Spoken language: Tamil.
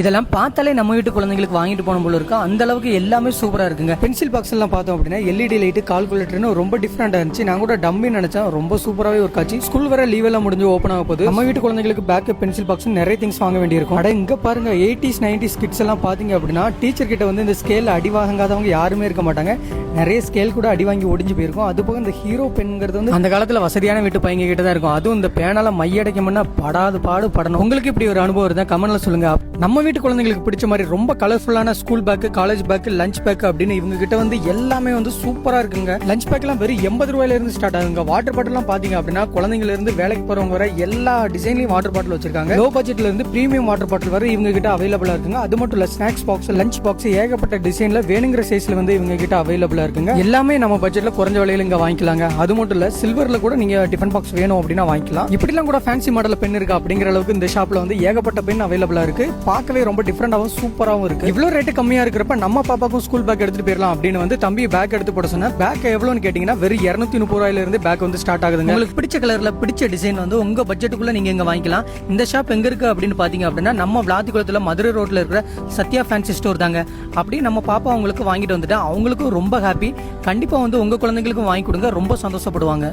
இதெல்லாம் பார்த்தாலே நம்ம வீட்டு குழந்தைங்களுக்கு வாங்கிட்டு போன போல இருக்கு. அந்த அளவுக்கு எல்லாமே சூப்பரா இருக்குங்க. பென்சில் பாக்ஸ் எல்லாம் பார்த்தோம் அப்படின்னா எல்இடி லைட், கால்குலேட்டர்னு ரொம்ப டிஃபரெண்டா இருந்துச்சு. நான் கூட டம்மி நினைச்சேன், ரொம்ப சூப்பராகவே ஒரு காட்சி. ஸ்கூல் வர லீவ் எல்லாம் முடிஞ்சு ஓப்பன் ஆக போகுது. நம்ம வீட்டு குழந்தைங்களுக்கு பேக், பென்சில் பாக்ஸ் நிறைய திங்ஸ் வாங்க வேண்டியிருக்கும். அட இங்க பாருங்க, 80s 90s கிட்ஸ் எல்லாம் பாத்தீங்க அப்படின்னா டீச்சர் கிட்ட வந்து இந்த ஸ்கேல் அடி வாங்காதவங்க யாருமே இருக்க மாட்டாங்க. நிறைய ஸ்கேல் கூட அடி வாங்கி ஒடிஞ்சு போயிருக்கும். அது போக இந்த ஹீரோ பென்ங்கிறது வந்து அந்த காலத்துல வசதியான வீட்டு பையங்க கிட்ட தான் இருக்கும். அதுவும் இந்த பேனால மையடைக்கணும்னா படாது பாடு படணும். உங்களுக்கு இப்படி ஒரு அனுபவம் இருந்தா கமெண்ட்ல சொல்லுங்க. நம்ம வீட்டு குழந்தைங்களுக்கு பிடிச்ச மாதிரி ரொம்ப கலர்ஃபுல்லான school bag, college bag, lunch bag அப்படின்னு இவங்க கிட்ட வந்து எல்லாமே வந்து சூப்பரா இருக்குங்க. லஞ்ச் பேக் எல்லாம் வெறும் 80 ரூபாயில இருந்து ஸ்டார்ட் ஆகுங்க. வாட்டர் பாட்டில் எல்லாம் பாத்தீங்க அப்படின்னா குழந்தைங்கள இருந்து வேலைக்கு போறவங்க வர எல்லா டிசைன்லயும் வாட்டர் பாட்டில் வச்சிருக்காங்க. லோ பட்ஜெட்ல இருந்து பிரீமியம் வாட்டர் பாட்டில் வர இவங்க கிட்ட அவைலபிளா இருக்குங்க. அது மட்டும் இல்ல, ஸ்நாக்ஸ் பாக்ஸ், லஞ்ச் பாக்ஸ் ஏகப்பட்ட டிசைன்ல வேணுங்கிற சைஸ்ல வந்து இவங்க கிட்ட அவைலபிளா இருக்குங்க. எல்லாமே நம்ம பட்ஜெட்ல குறைஞ்ச விலையில இங்க வாங்கிக்கலாங்க. அது மட்டும் இல்ல, சில்வர்ல கூட நீங்க டிஃபன் பாக்ஸ் வேணும் அப்படின்னா வாங்கிக்கலாம். இப்படி எல்லாம் கூட ஃபேன்சி மாடல் பென் இருக்கு அப்படிங்கிற அளவுக்கு இந்த ஷாப்ல வந்து ஏகப்பட்ட பென் அவைலபிளா இருக்கு. பார்க்கவே ரொம்ப டிஃபரெண்டாவும் சூப்பராவும் இருக்கு. இவ்வளவு ரேட்டு கம்மியா இருக்கிறப்ப நம்ம பாப்பாக்கும் ஸ்கூல் பேக் எடுத்துட்டு போயிடலாம் அப்படின்னு வந்து தம்பி பேக் எடுத்து போட சொன்னா, பேக் எவ்வளவுன்னு கேட்டீங்கன்னா வெறும் 230 ரூபாயில இருந்து பேக் வந்து ஸ்டார்ட் ஆகுதுங்க. உங்களுக்கு பிடிச்ச கலர்ல பிடிச்ச டிசைன் வந்து உங்க பட்ஜெட்டுக்குள்ள நீங்க இங்க வாங்கிக்கலாம். இந்த ஷாப் எங்க இருக்கு அப்படின்னு பாத்தீங்க அப்படின்னா நம்ம விளாத்திக்குளத்துல மதுரை ரோட்ல இருக்கிற சத்யா ஃபேன்சி ஸ்டோர் தாங்க. அப்படி நம்ம பாப்பா அவங்களுக்கு வாங்கிட்டு வந்துட்டு அவங்களுக்கும் ரொம்ப ஹாப்பி. கண்டிப்பா வந்து உங்க குழந்தைங்களுக்கும் வாங்கி கொடுங்க, ரொம்ப சந்தோஷப்படுவாங்க.